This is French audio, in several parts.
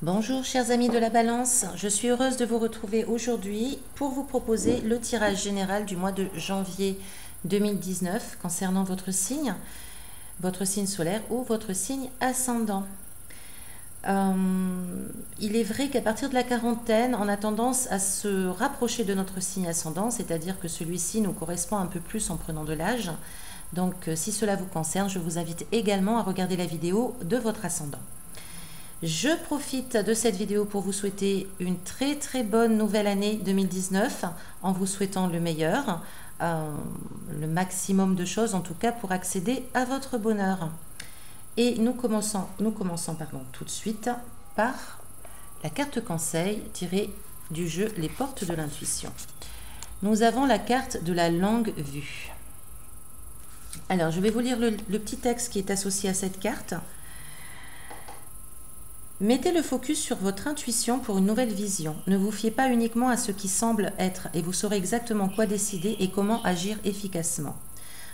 Bonjour chers amis de la Balance, je suis heureuse de vous retrouver aujourd'hui pour vous proposer le tirage général du mois de janvier 2019 concernant votre signe solaire ou votre signe ascendant. Il est vrai qu'à partir de la quarantaine, on a tendance à se rapprocher de notre signe ascendant, c'est-à-dire que celui-ci nous correspond un peu plus en prenant de l'âge. Donc si cela vous concerne, je vous invite également à regarder la vidéo de votre ascendant. Je profite de cette vidéo pour vous souhaiter une très bonne nouvelle année 2019 en vous souhaitant le meilleur, le maximum de choses en tout cas pour accéder à votre bonheur. Et nous commençons tout de suite par la carte conseil tirée du jeu Les Portes de l'Intuition. Nous avons la carte de la longue vue. Alors je vais vous lire le petit texte qui est associé à cette carte. Mettez le focus sur votre intuition pour une nouvelle vision. Ne vous fiez pas uniquement à ce qui semble être et vous saurez exactement quoi décider et comment agir efficacement.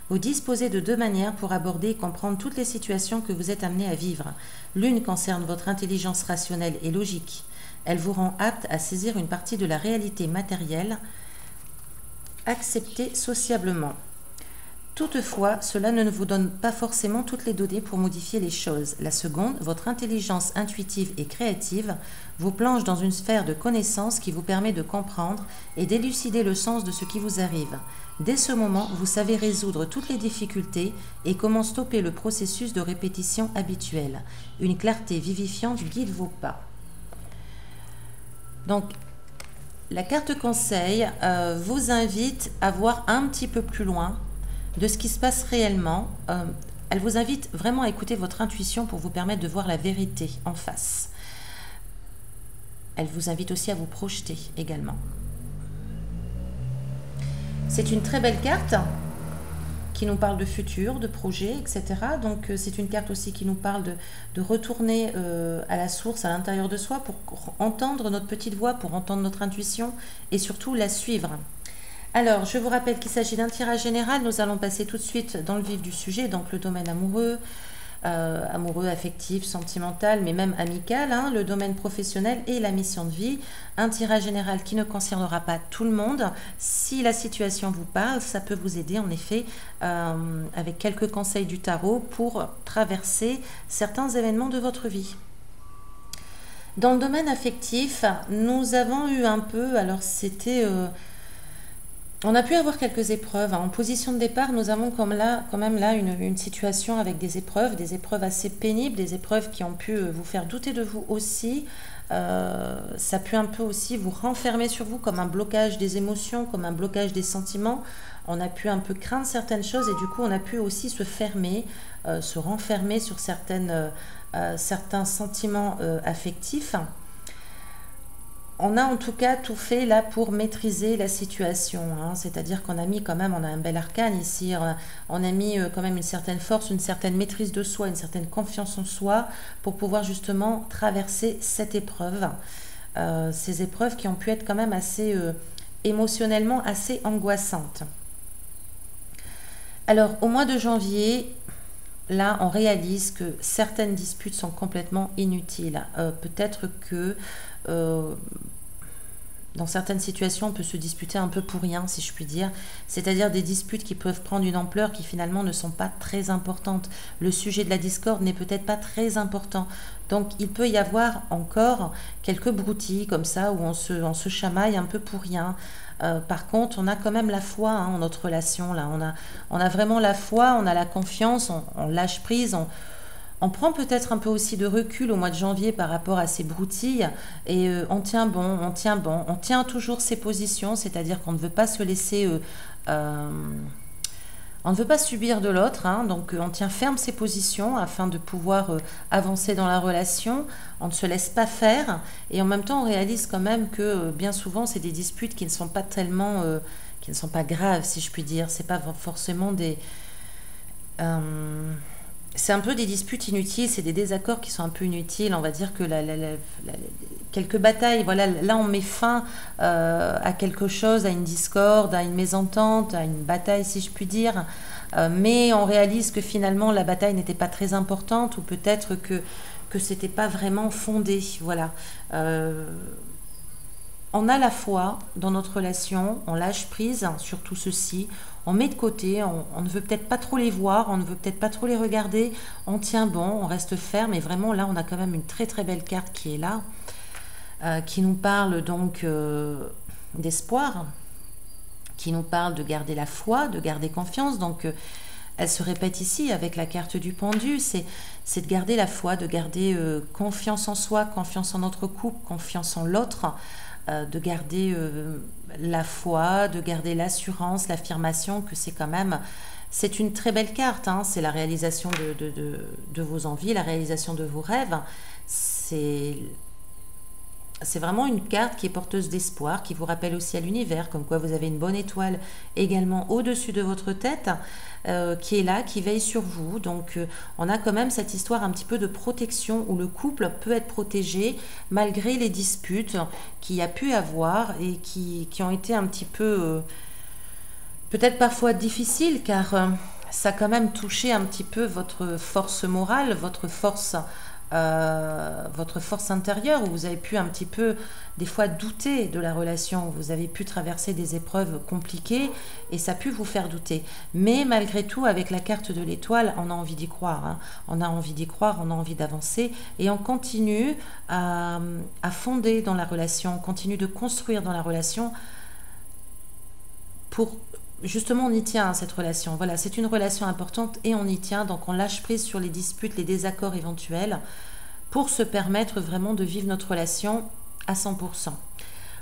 Vous disposez de deux manières pour aborder et comprendre toutes les situations que vous êtes amené à vivre. L'une concerne votre intelligence rationnelle et logique. Elle vous rend apte à saisir une partie de la réalité matérielle acceptée sociablement. Toutefois, cela ne vous donne pas forcément toutes les données pour modifier les choses. La seconde, votre intelligence intuitive et créative, vous plonge dans une sphère de connaissances qui vous permet de comprendre et d'élucider le sens de ce qui vous arrive. Dès ce moment, vous savez résoudre toutes les difficultés et comment stopper le processus de répétition habituelle. Une clarté vivifiante guide vos pas. Donc, la carte conseil vous invite à voir un petit peu plus loin de ce qui se passe réellement. Elle vous invite vraiment à écouter votre intuition pour vous permettre de voir la vérité en face. Elle vous invite aussi à vous projeter également. C'est une très belle carte qui nous parle de futur, de projet, etc. Donc c'est une carte aussi qui nous parle de retourner à la source, à l'intérieur de soi, pour entendre notre petite voix, pour entendre notre intuition et surtout la suivre. Alors, je vous rappelle qu'il s'agit d'un tirage général. Nous allons passer tout de suite dans le vif du sujet, donc le domaine amoureux, affectif, sentimental, mais même amical, le domaine professionnel et la mission de vie. Un tirage général qui ne concernera pas tout le monde. Si la situation vous parle, ça peut vous aider en effet avec quelques conseils du tarot pour traverser certains événements de votre vie. Dans le domaine affectif, nous avons eu un peu, alors c'était... on a pu avoir quelques épreuves. En position de départ, nous avons quand même là une situation avec des épreuves assez pénibles, des épreuves qui ont pu vous faire douter de vous aussi. Ça a pu un peu aussi vous renfermer sur vous comme un blocage des émotions, comme un blocage des sentiments. On a pu un peu craindre certaines choses et du coup on a pu aussi se fermer, se renfermer sur certains sentiments affectifs. On a en tout cas tout fait là pour maîtriser la situation, c'est-à-dire qu'on a mis quand même, on a un bel arcane ici, on a mis quand même une certaine force, une certaine maîtrise de soi, une certaine confiance en soi pour pouvoir justement traverser cette épreuve. Ces épreuves qui ont pu être quand même assez émotionnellement assez angoissantes. Alors au mois de janvier, là on réalise que certaines disputes sont complètement inutiles. Peut-être que dans certaines situations, on peut se disputer un peu pour rien, si je puis dire. C'est-à-dire des disputes qui peuvent prendre une ampleur qui finalement ne sont pas très importantes. Le sujet de la discorde n'est peut-être pas très important. Donc il peut y avoir encore quelques broutilles comme ça où on se chamaille un peu pour rien. Par contre, on a quand même la foi en notre relation. Là. On a vraiment la foi, on a la confiance, on lâche prise, on prend peut-être un peu aussi de recul au mois de janvier par rapport à ces broutilles et on tient bon, on tient toujours ses positions, c'est-à-dire qu'on ne veut pas se laisser, on ne veut pas subir de l'autre, donc on tient ferme ses positions afin de pouvoir avancer dans la relation, on ne se laisse pas faire et en même temps on réalise quand même que bien souvent c'est des disputes qui ne sont pas tellement, qui ne sont pas graves si je puis dire, c'est pas forcément des... c'est un peu des disputes inutiles, c'est des désaccords qui sont un peu inutiles. On va dire que quelques batailles, voilà, là on met fin à quelque chose, à une discorde, à une mésentente, à une bataille si je puis dire. Mais on réalise que finalement la bataille n'était pas très importante ou peut-être que que c'était pas vraiment fondé. Voilà. On a la foi dans notre relation, on lâche prise sur tout ceci, on met de côté, on ne veut peut-être pas trop les voir, on ne veut peut-être pas trop les regarder, on tient bon, on reste ferme, et vraiment là on a quand même une très très belle carte qui est là, qui nous parle donc d'espoir, qui nous parle de garder la foi, de garder confiance. Donc elle se répète ici avec la carte du pendu, c'est de garder la foi, de garder confiance en soi, confiance en notre couple, confiance en l'autre, de garder la foi, de garder l'assurance, l'affirmation que c'est quand même, c'est une très belle carte, hein, c'est la réalisation de vos envies, la réalisation de vos rêves, c'est vraiment une carte qui est porteuse d'espoir, qui vous rappelle aussi à l'univers, comme quoi vous avez une bonne étoile également au-dessus de votre tête, qui est là, qui veille sur vous. Donc on a quand même cette histoire un petit peu de protection, où le couple peut être protégé malgré les disputes qu'il y a pu avoir et qui ont été un petit peu, peut-être parfois difficiles, car ça a quand même touché un petit peu votre force morale, votre force intérieure, où vous avez pu un petit peu des fois douter de la relation, vous avez pu traverser des épreuves compliquées et ça a pu vous faire douter. Mais malgré tout, avec la carte de l'étoile, on a envie d'y croire, hein. On a envie d'y croire, on a envie d'avancer et on continue à fonder dans la relation, on continue de construire dans la relation pour... Justement, on y tient à cette relation. Voilà, c'est une relation importante et on y tient. Donc, on lâche prise sur les disputes, les désaccords éventuels pour se permettre vraiment de vivre notre relation à 100%.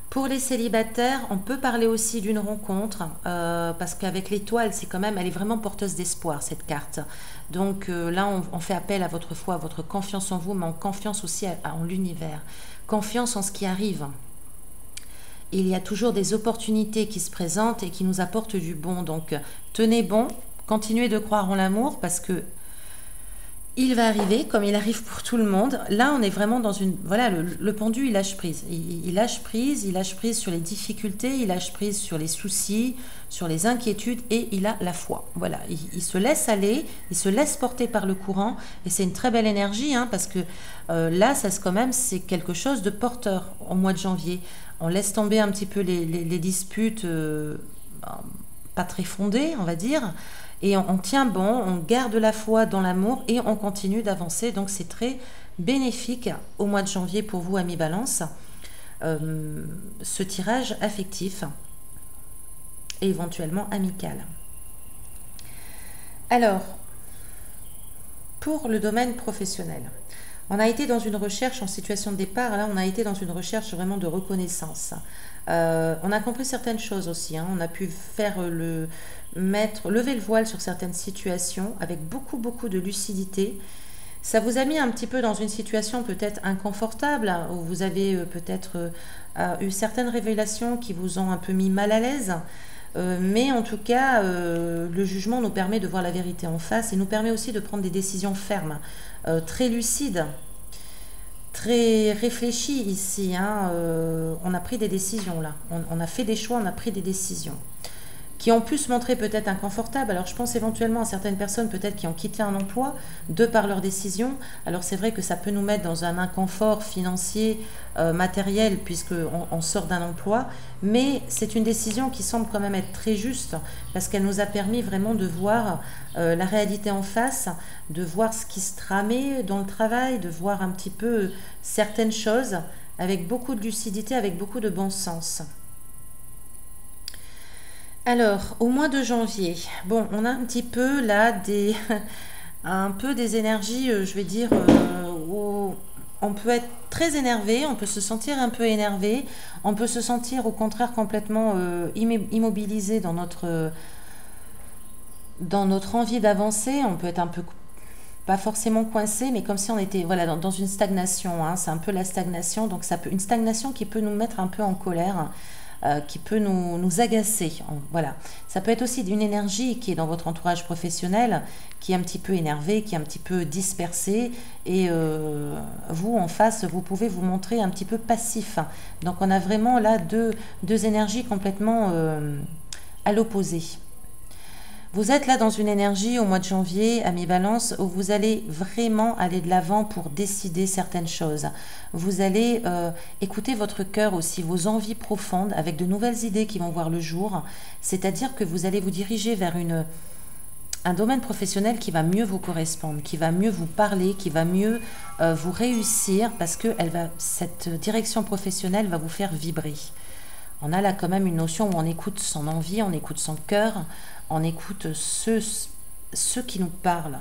Pour les célibataires, on peut parler aussi d'une rencontre parce qu'avec l'étoile, c'est quand même, elle est vraiment porteuse d'espoir, cette carte. Donc là, on fait appel à votre foi, à votre confiance en vous, mais en confiance aussi en l'univers. Confiance en ce qui arrive. Il y a toujours des opportunités qui se présentent et qui nous apportent du bon. Donc, tenez bon, continuez de croire en l'amour parce que il va arriver comme il arrive pour tout le monde. Là, on est vraiment dans une... Voilà, le pendu, il lâche prise. Il lâche prise sur les difficultés, il lâche prise sur les soucis, sur les inquiétudes et il a la foi. Voilà, il se laisse aller, il se laisse porter par le courant et c'est une très belle énergie hein, parce que là, quand même, c'est quelque chose de porteur au mois de janvier. On laisse tomber un petit peu les disputes pas très fondées, on va dire. Et on tient bon, on garde la foi dans l'amour et on continue d'avancer. Donc c'est très bénéfique au mois de janvier pour vous, amis Balance, ce tirage affectif et éventuellement amical. Alors, pour le domaine professionnel, on a été dans une recherche en situation de départ, là on a été dans une recherche vraiment de reconnaissance. On a compris certaines choses aussi, hein. On a pu faire lever le voile sur certaines situations avec beaucoup de lucidité. Ça vous a mis un petit peu dans une situation peut-être inconfortable, hein, où vous avez peut-être eu certaines révélations qui vous ont un peu mis mal à l'aise. Mais en tout cas, le jugement nous permet de voir la vérité en face et nous permet aussi de prendre des décisions fermes, très lucides, très réfléchies ici. Hein. On a pris des décisions là, on a fait des choix, on a pris des décisions qui ont pu se montrer peut-être inconfortables. Alors je pense éventuellement à certaines personnes peut-être qui ont quitté un emploi de par leurs décisions. Alors c'est vrai que ça peut nous mettre dans un inconfort financier, matériel, puisqu'on sort d'un emploi, mais c'est une décision qui semble quand même être très juste, parce qu'elle nous a permis vraiment de voir la réalité en face, de voir ce qui se tramait dans le travail, de voir un petit peu certaines choses avec beaucoup de lucidité, avec beaucoup de bon sens. Alors, au mois de janvier, bon, on a un petit peu là un peu des énergies, je vais dire, où on peut être très énervé, on peut se sentir un peu énervé, on peut se sentir au contraire complètement immobilisé dans notre envie d'avancer, on peut être un peu, pas forcément coincé, mais comme si on était voilà, dans une stagnation, hein, c'est un peu la stagnation, donc une stagnation qui peut nous mettre un peu en colère, qui peut nous agacer. Voilà. Ça peut être aussi d'une énergie qui est dans votre entourage professionnel, qui est un petit peu énervé, qui est un petit peu dispersé, et vous, en face, vous pouvez vous montrer un petit peu passif. Donc on a vraiment là deux énergies complètement à l'opposé. Vous êtes là dans une énergie au mois de janvier, ami Balance, où vous allez vraiment aller de l'avant pour décider certaines choses. Vous allez écouter votre cœur aussi, vos envies profondes, avec de nouvelles idées qui vont voir le jour. C'est-à-dire que vous allez vous diriger vers un domaine professionnel qui va mieux vous correspondre, qui va mieux vous parler, qui va mieux vous réussir, parce que cette direction professionnelle va vous faire vibrer. On a là quand même une notion où on écoute son envie, on écoute son cœur, on écoute ceux qui nous parlent,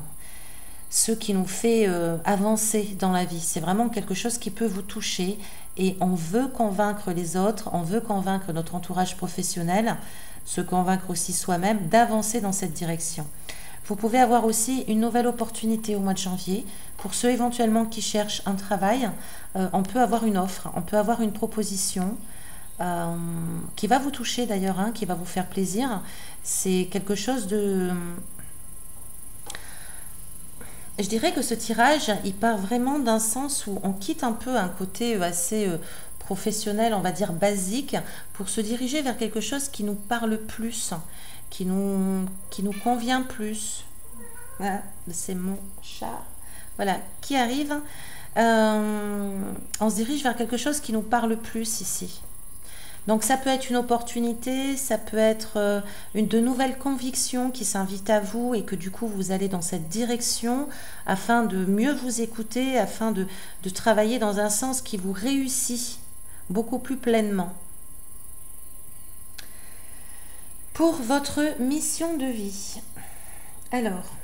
ceux qui nous fait avancer dans la vie. C'est vraiment quelque chose qui peut vous toucher et on veut convaincre les autres, on veut convaincre notre entourage professionnel, se convaincre aussi soi-même d'avancer dans cette direction. Vous pouvez avoir aussi une nouvelle opportunité au mois de janvier. Pour ceux éventuellement qui cherchent un travail, on peut avoir une offre, on peut avoir une proposition qui va vous toucher d'ailleurs, hein, qui va vous faire plaisir. C'est quelque chose de... Je dirais que ce tirage, il part vraiment d'un sens où on quitte un peu un côté assez professionnel, on va dire basique, pour se diriger vers quelque chose qui nous parle plus, qui nous convient plus. Voilà, c'est mon chat. Voilà, qui arrive. On se dirige vers quelque chose qui nous parle plus ici. Donc ça peut être une opportunité, ça peut être de nouvelles convictions qui s'invitent à vous et que du coup vous allez dans cette direction afin de mieux vous écouter, afin de travailler dans un sens qui vous réussit beaucoup plus pleinement. Pour votre mission de vie, alors,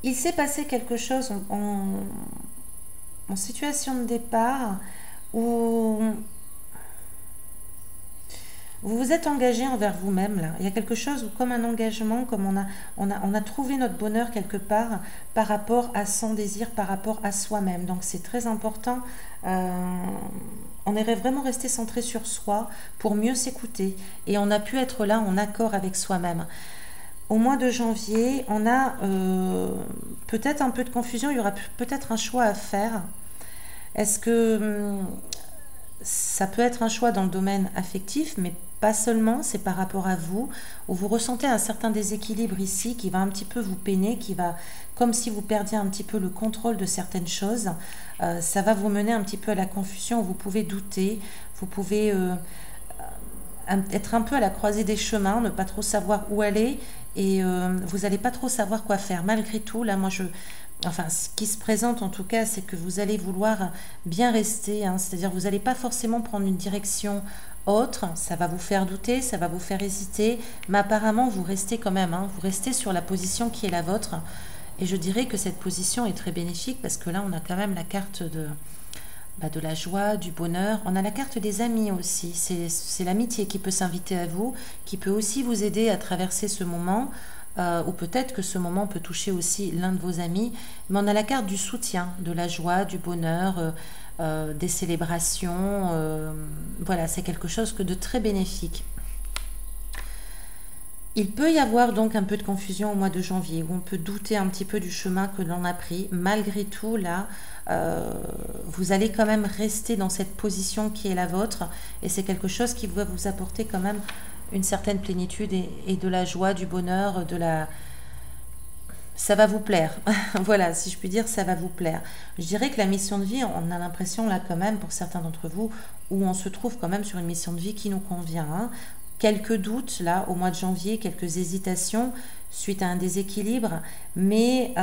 il s'est passé quelque chose en situation de départ où vous vous êtes engagé envers vous-même là. Il y a quelque chose comme un engagement, comme on a trouvé notre bonheur quelque part par rapport à son désir, par rapport à soi-même. Donc c'est très important. On est vraiment resté centré sur soi pour mieux s'écouter. Et on a pu être là en accord avec soi-même. Au mois de janvier, on a peut-être un peu de confusion. Il y aura peut-être un choix à faire. Est-ce que ça peut être un choix dans le domaine affectif, mais pas seulement, c'est par rapport à vous, où vous ressentez un certain déséquilibre ici qui va un petit peu vous peiner, qui va, comme si vous perdiez un petit peu le contrôle de certaines choses, ça va vous mener un petit peu à la confusion, vous pouvez douter, vous pouvez être un peu à la croisée des chemins, ne pas trop savoir où aller, et vous n'allez pas trop savoir quoi faire. Malgré tout, là, enfin, ce qui se présente en tout cas, c'est que vous allez vouloir bien rester, hein, c'est-à-dire vous n'allez pas forcément prendre une direction autre, ça va vous faire douter, ça va vous faire hésiter, mais apparemment vous restez quand même, hein, vous restez sur la position qui est la vôtre, et je dirais que cette position est très bénéfique parce que là on a quand même la carte de la joie, du bonheur, on a la carte des amis aussi, c'est l'amitié qui peut s'inviter à vous, qui peut aussi vous aider à traverser ce moment, ou peut-être que ce moment peut toucher aussi l'un de vos amis, mais on a la carte du soutien, de la joie, du bonheur, des célébrations, voilà, c'est quelque chose de très bénéfique. Il peut y avoir donc un peu de confusion au mois de janvier, où on peut douter un petit peu du chemin que l'on a pris. Malgré tout, là, vous allez quand même rester dans cette position qui est la vôtre, et c'est quelque chose qui va vous apporter quand même une certaine plénitude et de la joie, du bonheur, ça va vous plaire. Voilà, si je puis dire, ça va vous plaire. Je dirais que la mission de vie, on a l'impression là quand même, pour certains d'entre vous, où on se trouve quand même sur une mission de vie qui nous convient, hein. Quelques doutes là au mois de janvier, quelques hésitations suite à un déséquilibre, mais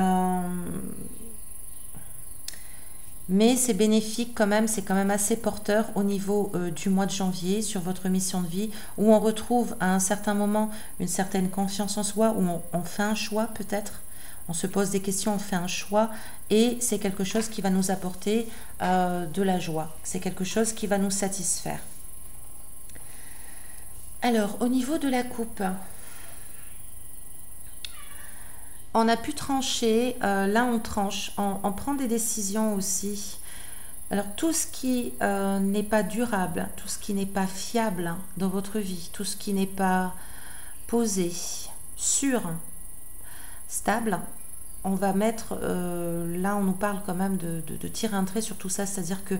c'est bénéfique quand même, c'est quand même assez porteur au niveau du mois de janvier sur votre mission de vie, où on retrouve à un certain moment une certaine confiance en soi, où on fait un choix peut-être, on se pose des questions, on fait un choix, et c'est quelque chose qui va nous apporter de la joie, c'est quelque chose qui va nous satisfaire. Alors, au niveau de la coupe, on a pu trancher, là on tranche, on prend des décisions aussi. Alors tout ce qui n'est pas durable, tout ce qui n'est pas fiable dans votre vie, tout ce qui n'est pas posé, sûr, stable, on va mettre, là on nous parle quand même de tirer un trait sur tout ça, c'est-à-dire que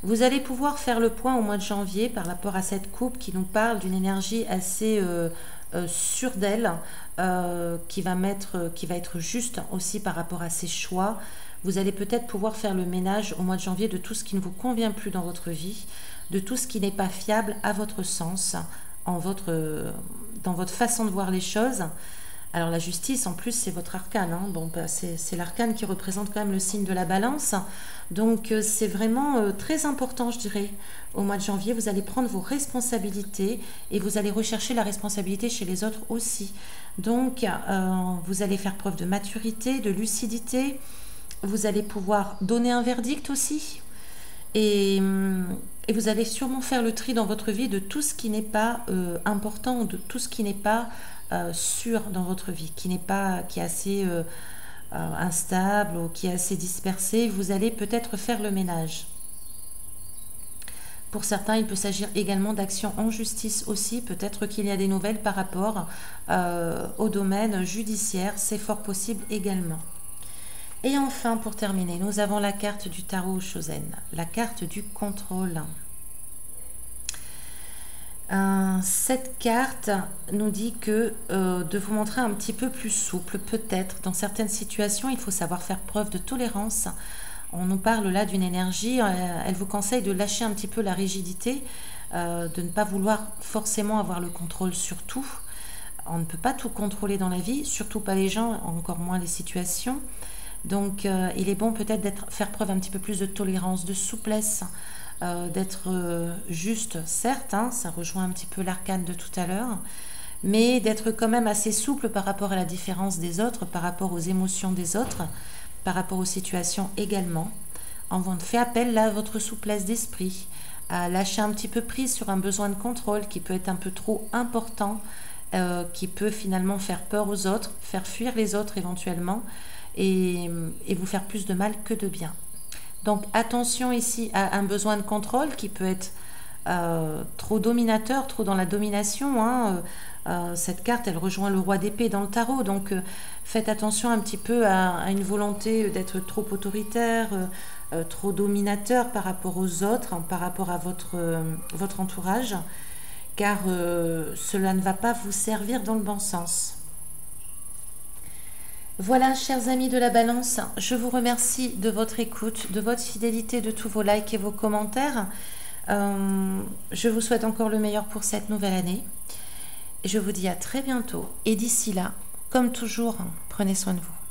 vous allez pouvoir faire le point au mois de janvier par rapport à cette coupe qui nous parle d'une énergie assez sûre d'elle, qui va être juste aussi par rapport à ses choix. Vous allez peut-être pouvoir faire le ménage au mois de janvier de tout ce qui ne vous convient plus dans votre vie, de tout ce qui n'est pas fiable à votre sens, dans votre façon de voir les choses. Alors la justice, en plus, c'est votre arcane. Hein. Bon, bah, c'est l'arcane qui représente quand même le signe de la balance. Donc c'est vraiment très important, je dirais. Au mois de janvier, vous allez prendre vos responsabilités et vous allez rechercher la responsabilité chez les autres aussi. Donc vous allez faire preuve de maturité, de lucidité. Vous allez pouvoir donner un verdict aussi. Et vous allez sûrement faire le tri dans votre vie de tout ce qui n'est pas important, de tout ce qui n'est pas sûr dans votre vie, qui est assez instable ou qui est assez dispersé. Vous allez peut-être faire le ménage. Pour certains, il peut s'agir également d'actions en justice aussi. Peut-être qu'il y a des nouvelles par rapport au domaine judiciaire. C'est fort possible également. Et enfin, pour terminer, nous avons la carte du tarot Chosen, la carte du contrôle. Cette carte nous dit que de vous montrer un petit peu plus souple, peut-être. Dans certaines situations, il faut savoir faire preuve de tolérance. On nous parle là d'une énergie, elle vous conseille de lâcher un petit peu la rigidité, de ne pas vouloir forcément avoir le contrôle sur tout. On ne peut pas tout contrôler dans la vie, surtout pas les gens, encore moins les situations. Donc il est bon peut-être faire preuve un petit peu plus de tolérance, de souplesse, d'être juste, certes, hein, ça rejoint un petit peu l'arcane de tout à l'heure, mais d'être quand même assez souple par rapport à la différence des autres, par rapport aux émotions des autres, par rapport aux situations également. On fait appel là à votre souplesse d'esprit, à lâcher un petit peu prise sur un besoin de contrôle qui peut être un peu trop important, qui peut finalement faire peur aux autres, faire fuir les autres éventuellement, et vous faire plus de mal que de bien. Donc attention ici à un besoin de contrôle qui peut être trop dominateur, trop dans la domination. Hein. Cette carte, elle rejoint le roi d'épée dans le tarot. Donc faites attention un petit peu à une volonté d'être trop autoritaire, trop dominateur par rapport aux autres, par rapport à votre entourage, car cela ne va pas vous servir dans le bon sens. Voilà, chers amis de la Balance, je vous remercie de votre écoute, de votre fidélité, de tous vos likes et vos commentaires. Je vous souhaite encore le meilleur pour cette nouvelle année. Je vous dis à très bientôt. Et d'ici là, comme toujours, prenez soin de vous.